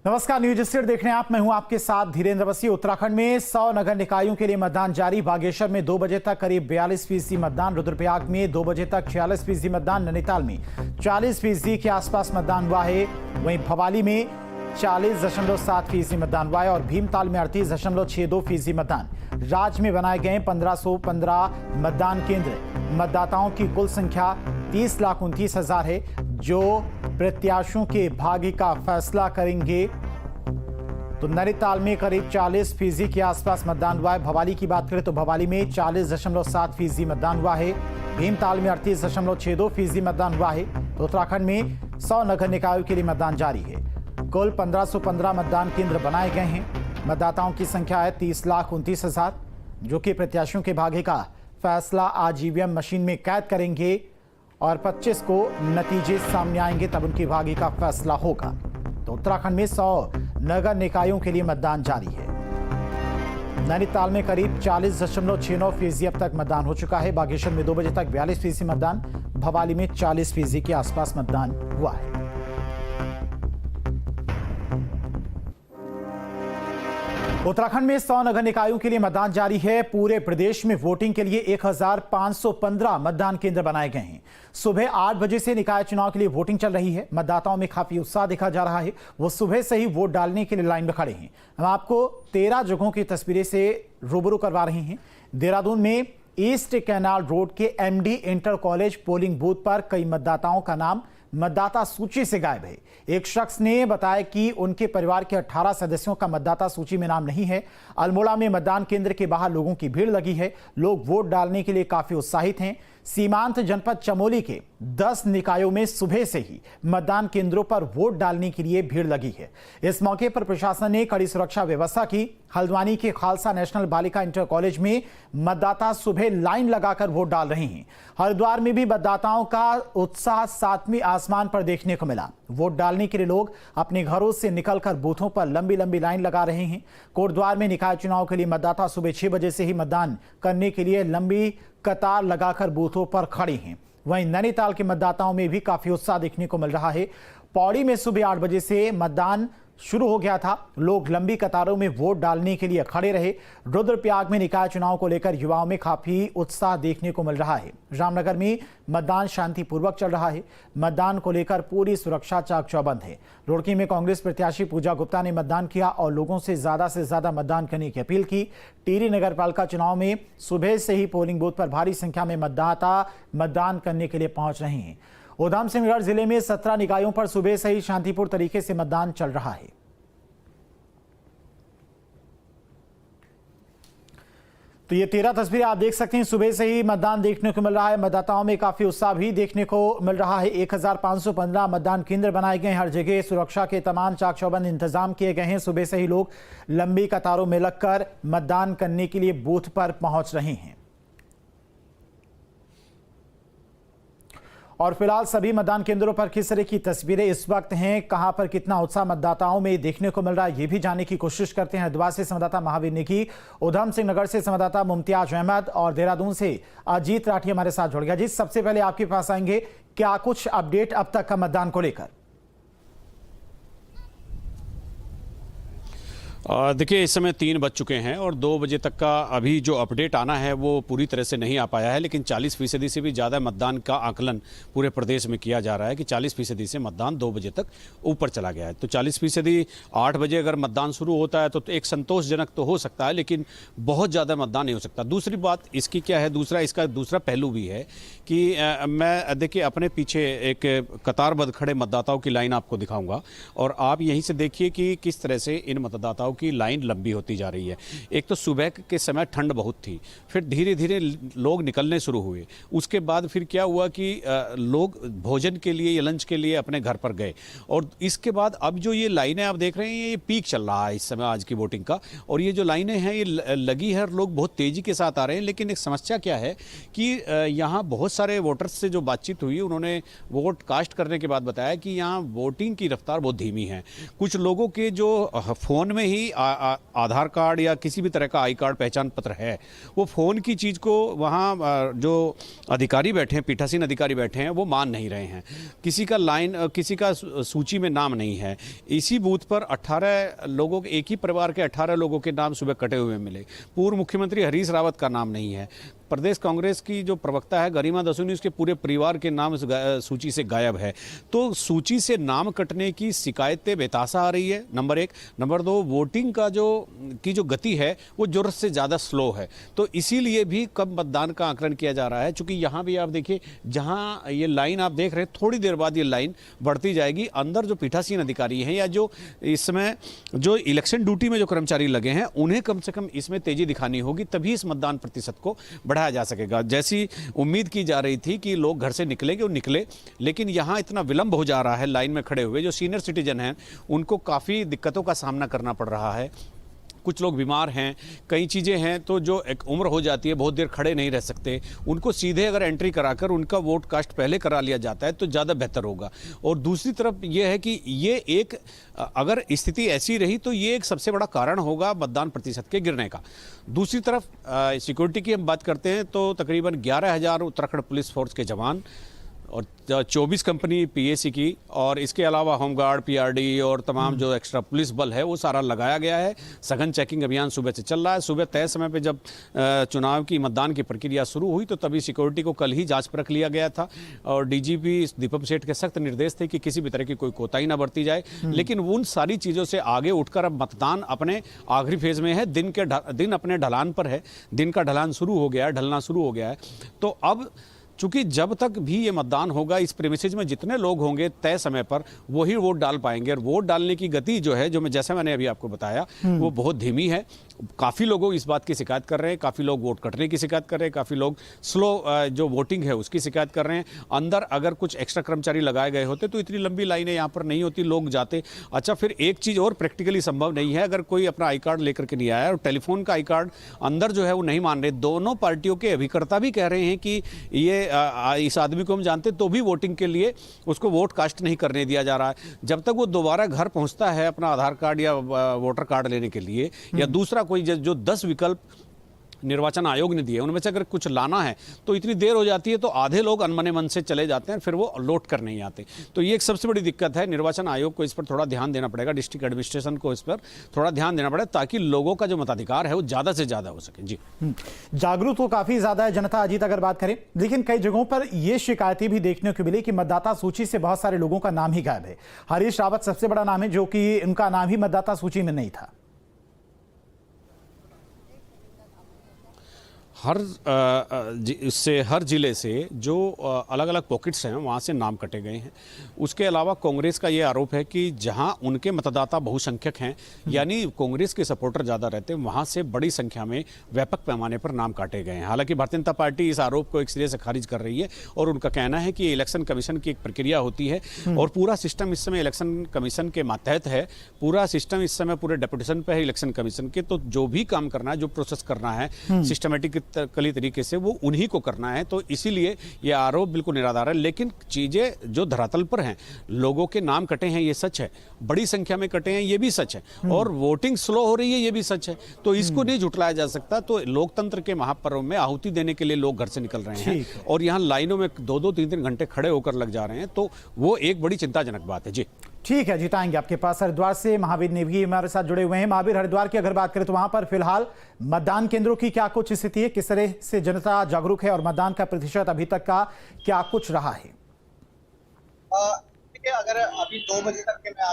नमस्कार, news state देख रहे हैं आप। मैं हूं आपके साथ धीरेन्द्र बसी। उत्तराखंड में 100 नगर निकायों के लिए मतदान जारी। बागेश्वर में 2 बजे तक करीब 42% मतदान, रुद्रप्रयाग में 2 बजे तक 46% मतदान, नैनीताल में 40% के आसपास मतदान हुआ है। वहीं भवाली में 40.7% मतदान हुआ है और भीमताल में 38.62% मतदान। राज्य में बनाए गए 1515 मतदान केंद्र। मतदाताओं की कुल संख्या 30,29,000 है, जो प्रत्याशियों के भाग्य का फैसला करेंगे। तो नैनीताल में करीब 40% के आसपास मतदान हुआ है। भवाली की बात करें तो भवाली में 40.7% मतदान हुआ है। भीमताल में 38.62% मतदान हुआ है। तो उत्तराखंड में 100 नगर निकायों के लिए मतदान जारी है। कुल 1515 मतदान केंद्र बनाए गए हैं। मतदाताओं की संख्या है 30,29,000, जो कि प्रत्याशियों के भाग्य का फैसला आज ईवीएम मशीन में कैद करेंगे और 25 को नतीजे सामने आएंगे, तब उनके भाग्य का फैसला होगा। तो उत्तराखंड में 100 नगर निकायों के लिए मतदान जारी है। नैनीताल में करीब 40.69% अब तक मतदान हो चुका है। बागेश्वर में 2 बजे तक 42% मतदान, भवाली में 40% के आसपास मतदान हुआ है। उत्तराखंड में 100 नगर निकायों के लिए मतदान जारी है। पूरे प्रदेश में वोटिंग के लिए 1515 मतदान केंद्र बनाए गए हैं। सुबह 8 बजे से निकाय चुनाव के लिए वोटिंग चल रही है। मतदाताओं में काफी उत्साह देखा जा रहा है। वो सुबह से ही वोट डालने के लिए लाइन में खड़े हैं। हम आपको 13 जगहों की तस्वीरें से रूबरू करवा रहे हैं। देहरादून में ईस्ट कैनाल रोड के MD inter college polling booth पर कई मतदाताओं का नाम मतदाता सूची से गायब है। एक शख्स ने बताया कि उनके परिवार के 18 सदस्यों का मतदाता सूची में नाम नहीं है। अल्मोड़ा में मतदान केंद्र के बाहर लोगों की भीड़ लगी है। लोग वोट डालने के लिए काफी उत्साहित हैं। सीमांत जनपद चमोली के 10 निकायों में सुबह से ही मतदान केंद्रों पर वोट डालने के लिए भीड़ लगी है। इस मौके पर प्रशासन ने कड़ी सुरक्षा व्यवस्था की। हल्द्वानी के खालसा नेशनल बालिका इंटर कॉलेज में मतदाता सुबह लाइन लगाकर वोट डाल रहे हैं। हरिद्वार में भी मतदाताओं का उत्साह 7वें आसमान पर देखने को मिला। वोट डालने के लिए लोग अपने घरों से निकलकर बूथों पर लंबी लंबी लाइन लगा रहे हैं। कोटद्वार में निकाय चुनाव के लिए मतदाता सुबह 6 बजे से ही मतदान करने के लिए लंबी कतार लगाकर बूथों पर खड़े हैं। वहीं नैनीताल के मतदाताओं में भी काफी उत्साह देखने को मिल रहा है। पौड़ी में सुबह 8 बजे से मतदान शुरू हो गया था। लोग लंबी कतारों में वोट डालने के लिए खड़े रहे। रुद्रप्रयाग में निकाय चुनाव को लेकर युवाओं में काफी उत्साह देखने को मिल रहा है। रामनगर में मतदान शांतिपूर्वक चल रहा है। मतदान को लेकर पूरी सुरक्षा चाक चौबंद है। रुड़की में कांग्रेस प्रत्याशी पूजा गुप्ता ने मतदान किया और लोगों से ज्यादा मतदान करने की अपील की। टिहरी नगर पालिका चुनाव में सुबह से ही पोलिंग बूथ पर भारी संख्या में मतदाता मतदान करने के लिए पहुंच रहे हैं। उधम सिंह जिले में 17 निकायों पर सुबह से ही शांतिपूर्ण तरीके से मतदान चल रहा है। तो ये 13 तस्वीरें आप देख सकते हैं। सुबह से ही मतदान देखने को मिल रहा है। मतदाताओं में काफी उत्साह भी देखने को मिल रहा है। 1515 मतदान केंद्र बनाए गए हैं। हर जगह सुरक्षा के तमाम चाक चौबंद इंतजाम किए गए हैं। सुबह से ही लोग लंबी कतारों में लगकर मतदान करने के लिए बूथ पर पहुंच रहे हैं। और फिलहाल सभी मतदान केंद्रों पर किस तरह की तस्वीरें इस वक्त हैं, कहां पर कितना उत्साह मतदाताओं में देखने को मिल रहा है, ये भी जानने की कोशिश करते हैं। हरिद्वार से संवाददाता महावीर नेगी, उधम सिंह नगर से संवाददाता मुमताज अहमद और देहरादून से अजीत राठी हमारे साथ जुड़ गया। जी, सबसे पहले आपके पास आएंगे, क्या कुछ अपडेट अब तक का मतदान को लेकर? देखिए, इस समय 3 बज चुके हैं और 2 बजे तक का अभी जो अपडेट आना है वो पूरी तरह से नहीं आ पाया है, लेकिन 40% से भी ज़्यादा मतदान का आकलन पूरे प्रदेश में किया जा रहा है कि 40% से मतदान 2 बजे तक ऊपर चला गया है। तो 40%, 8 बजे अगर मतदान शुरू होता है तो एक संतोषजनक तो हो सकता है, लेकिन बहुत ज़्यादा मतदान नहीं हो सकता। दूसरी बात इसकी क्या है, इसका दूसरा पहलू भी है कि मैं देखिए अपने पीछे एक कतारबद्ध खड़े मतदाताओं की लाइन आपको दिखाऊँगा और आप यहीं से देखिए कि किस तरह से इन मतदाताओं की लाइन लंबी होती जा रही है। एक तो सुबह के समय ठंड बहुत थी, फिर धीरे धीरे लोग निकलने शुरू हुए। उसके बाद फिर क्या हुआ कि लोग भोजन के लिए या लंच के लिए अपने घर पर गए और इसके बाद अब जो ये लाइनें आप देख रहे हैं, ये पीक चल रहा है इस समय आज की वोटिंग का। और ये जो लाइनें हैं ये लगी है और लोग बहुत तेज़ी के साथ आ रहे हैं। लेकिन एक समस्या क्या है कि यहाँ बहुत सारे वोटर्स से जो बातचीत हुई, उन्होंने वोट कास्ट करने के बाद बताया कि यहाँ वोटिंग की रफ्तार बहुत धीमी है। कुछ लोगों के जो फ़ोन में ही ही आधार कार्ड या किसी भी तरह का आई कार्ड पहचान पत्र है, वो फ़ोन की चीज़ को वहाँ जो अधिकारी बैठे हैं, पीठासीन अधिकारी बैठे हैं, वो मान नहीं रहे हैं। किसी का सूची में नाम नहीं है। इसी बूथ पर 18 लोगों, एक ही परिवार के 18 लोगों के नाम सुबह कटे हुए मिले। पूर्व मुख्यमंत्री हरीश रावत का नाम नहीं है। प्रदेश कांग्रेस की जो प्रवक्ता है गरिमा दसोनी, उसके पूरे परिवार के नाम सूची से गायब है। तो सूची से नाम कटने की शिकायतें बेतासा आ रही है, नंबर 1। नंबर 2, वोटिंग का जो गति है वो जरूरत से ज़्यादा स्लो है। तो इसीलिए भी कब मतदान का आकलन किया जा रहा है, क्योंकि यहाँ भी आप देखिए, जहाँ ये लाइन आप देख रहे हैं, थोड़ी देर बाद ये लाइन बढ़ती जाएगी। अंदर जो पीठासीन अधिकारी हैं या जो इस समय जो इलेक्शन ड्यूटी में जो कर्मचारी लगे हैं, उन्हें कम से कम इसमें तेजी दिखानी होगी, तभी इस मतदान प्रतिशत को बढ़ाया जा सकेगा। जैसी उम्मीद की जा रही थी कि लोग घर से निकलेंगे, वो निकले, लेकिन यहाँ इतना विलंब हो जा रहा है लाइन में खड़े हुए। जो सीनियर सिटीजन हैं उनको काफ़ी दिक्कतों का सामना करना पड़ रहा है। कुछ लोग बीमार हैं, कई चीज़ें हैं, तो जो एक उम्र हो जाती है, बहुत देर खड़े नहीं रह सकते, उनको सीधे अगर एंट्री कराकर उनका वोट कास्ट पहले करा लिया जाता है तो ज़्यादा बेहतर होगा। और दूसरी तरफ ये है कि ये एक, अगर स्थिति ऐसी रही तो ये एक सबसे बड़ा कारण होगा मतदान प्रतिशत के गिरने का। दूसरी तरफ सिक्योरिटी की हम बात करते हैं तो तकरीबन 11,000 उत्तराखंड पुलिस फोर्स के जवान और 24 कंपनी पीएसी की, और इसके अलावा होमगार्ड, पीआरडी और तमाम जो एक्स्ट्रा पुलिस बल है वो सारा लगाया गया है। सघन चेकिंग अभियान सुबह से चल रहा है। सुबह तय समय पे जब चुनाव की मतदान की प्रक्रिया शुरू हुई तो तभी सिक्योरिटी को कल ही जांच परख लिया गया था, और डीजीपी दीपक सेठ के सख्त निर्देश थे कि किसी भी तरह की कोई कोताही ना बरती जाए। लेकिन उन सारी चीज़ों से आगे उठकर अब मतदान अपने आखिरी फेज में है। दिन अपने ढलान पर है, दिन का ढलान शुरू हो गया है, ढलना शुरू हो गया है। तो अब चूंकि जब तक भी ये मतदान होगा, इस प्रेमिसेज में जितने लोग होंगे तय समय पर वही वोट डाल पाएंगे। और वोट डालने की गति जो है, जैसे मैंने अभी आपको बताया, वो बहुत धीमी है। काफ़ी लोग इस बात की शिकायत कर रहे हैं, काफ़ी लोग वोट कटने की शिकायत कर रहे हैं, काफ़ी लोग स्लो जो वोटिंग है उसकी शिकायत कर रहे हैं। अंदर अगर कुछ एक्स्ट्रा कर्मचारी लगाए गए होते तो इतनी लंबी लाइनें यहाँ पर नहीं होती, लोग जाते। अच्छा, फिर एक चीज़ और प्रैक्टिकली संभव नहीं है, अगर कोई अपना आई कार्ड लेकर के नहीं आया और टेलीफोन का आई कार्ड अंदर जो है वो नहीं मान रहे। दोनों पार्टियों के अभिकर्ता भी कह रहे हैं कि ये इस आदमी को हम जानते तो भी वोटिंग के लिए उसको वोट कास्ट नहीं करने दिया जा रहा है। जब तक वो दोबारा घर पहुंचता है अपना आधार कार्ड या वोटर कार्ड लेने के लिए, या दूसरा कोई जो 10 विकल्प निर्वाचन आयोग ने दिए उनमें से अगर कुछ लाना है तो इतनी देर हो जाती है, तो आधे लोग अनमने मन से चले जाते हैं, फिर वो लौट कर नहीं आते। तो ये एक सबसे बड़ी दिक्कत है। निर्वाचन आयोग को इस पर थोड़ा ध्यान देना पड़ेगा, डिस्ट्रिक्ट एडमिनिस्ट्रेशन को इस पर थोड़ा ध्यान देना पड़ेगा, ताकि लोगों का जो मताधिकार है वो ज़्यादा से ज़्यादा हो सके। जी, जागरूक तो काफ़ी ज़्यादा है जनता अजीत अगर बात करें, लेकिन कई जगहों पर ये शिकायतें भी देखने को मिली कि मतदाता सूची से बहुत सारे लोगों का नाम ही गायब है। हरीश रावत सबसे बड़ा नाम है, जो कि उनका नाम ही मतदाता सूची में नहीं था। हर जिले से जो अलग अलग पॉकेट्स हैं वहाँ से नाम कटे गए हैं। उसके अलावा कांग्रेस का ये आरोप है कि जहाँ उनके मतदाता बहुसंख्यक हैं, यानी कांग्रेस के सपोर्टर ज़्यादा रहते हैं, वहाँ से बड़ी संख्या में व्यापक पैमाने पर नाम काटे गए हैं। हालांकि भारतीय जनता पार्टी इस आरोप को एक सिरे से खारिज कर रही है, और उनका कहना है कि इलेक्शन कमीशन की एक प्रक्रिया होती है और पूरा सिस्टम इस समय इलेक्शन कमीशन के मातहत है। पूरा सिस्टम इस समय पूरे डेपुटेशन पे है इलेक्शन कमीशन के, तो जो भी काम करना है, जो प्रोसेस करना है सिस्टमेटिक कली तरीके से, वो उन्हीं को करना है। तो इसीलिए ये आरोप बिल्कुल निराधार है। लेकिन चीजें जो धरातल पर हैं, लोगों के नाम कटे हैं ये सच है, बड़ी संख्या में कटे हैं ये भी सच है, और वोटिंग स्लो हो रही है ये भी सच है। तो इसको नहीं झुटलाया जा सकता। तो लोकतंत्र के महापर्व में आहुति देने के लिए लोग घर से निकल रहे हैं और यहाँ लाइनों में 2-2, 3-3 घंटे खड़े होकर लग जा रहे हैं, तो वो एक बड़ी चिंताजनक बात है। जी ठीक है, जिताएंगे आपके पास। हरिद्वार से महावीर ने भी हमारे साथ जुड़े हुए हैं। महावीर, हरिद्वार की अगर बात करें तो वहां पर फिलहाल मतदान केंद्रों की क्या कुछ स्थिति है, किस तरह से जनता जागरूक है और मतदान का प्रतिशत अभी तक का क्या कुछ रहा है? देखिए, अगर अभी 2 बजे तक के मैं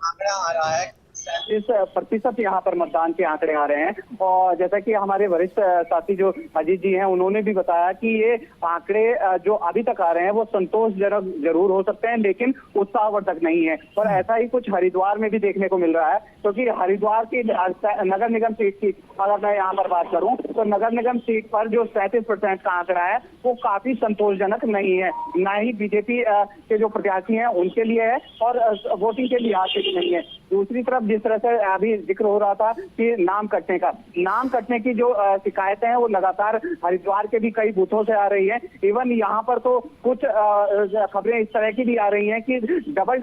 आंकड़ा आ रहा है, 37% यहाँ पर मतदान के आंकड़े आ रहे हैं। और जैसा कि हमारे वरिष्ठ साथी जो अजीत जी हैं, उन्होंने भी बताया कि ये आंकड़े जो अभी तक आ रहे हैं वो संतोषजनक जरूर हो सकते हैं, लेकिन उत्साहवर्धक नहीं है। और ऐसा ही कुछ हरिद्वार में भी देखने को मिल रहा है, क्योंकि हरिद्वार की नगर निगम सीट की अगर मैं यहाँ पर बात करूँ तो नगर निगम सीट पर जो 37% का आंकड़ा है वो काफी संतोषजनक नहीं है। न ही बीजेपी के जो प्रत्याशी हैं उनके लिए है और वोटिंग के लिहाज से भी नहीं है। दूसरी तरफ जिस तरह से अभी जिक्र हो रहा था कि नाम कटने की जो शिकायतें हैं वो लगातार हरिद्वार के भी कई बूथों से आ रही है। इवन यहाँ पर तो कुछ खबरें इस तरह की भी आ रही हैं कि डबल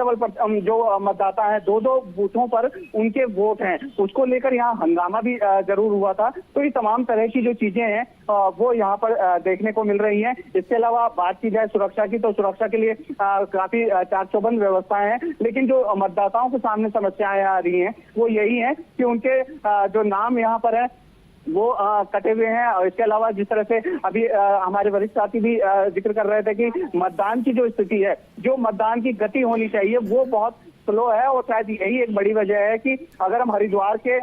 जो मतदाता हैं, दो बूथों पर उनके वोट हैं, उसको लेकर यहाँ हंगामा भी जरूर हुआ था। तो ये तमाम तरह की जो चीजें हैं वो यहाँ पर देखने को मिल रही हैं। इसके अलावा बात की जाए सुरक्षा की, तो सुरक्षा के लिए काफी चाक चौबंद व्यवस्थाएं हैं, लेकिन जो मतदाताओं के सामने समस्याएं आ रही हैं वो यही है कि उनके जो नाम यहाँ पर है वो कटे हुए हैं। और इसके अलावा जिस तरह से अभी हमारे वरिष्ठ साथी भी जिक्र कर रहे थे कि मतदान की जो स्थिति है, जो मतदान की गति होनी चाहिए वो बहुत स्लो है। और शायद यही एक बड़ी वजह है कि अगर हम हरिद्वार के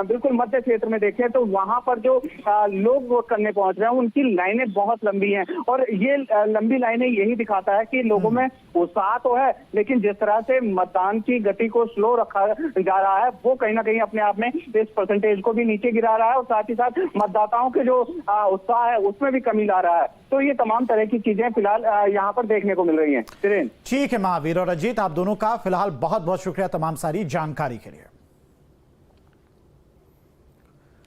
बिल्कुल मध्य क्षेत्र में देखें तो वहां पर जो लोग वोट करने पहुंच रहे हैं उनकी लाइनें बहुत लंबी हैं। और ये लंबी लाइनें यही दिखाता है कि लोगों में उत्साह तो है, लेकिन जिस तरह से मतदान की गति को स्लो रखा जा रहा है वो कहीं ना कहीं अपने आप में इस परसेंटेज को भी नीचे गिरा रहा है और साथ ही साथ मतदाताओं के जो उत्साह है उसमें भी कमी ला रहा है। तो ये तमाम तरह की चीजें फिलहाल यहाँ पर देखने को मिल रही हैं। ठीक है महावीर और अजीत, आप दोनों का फिलहाल बहुत बहुत शुक्रिया तमाम सारी जानकारी के लिए।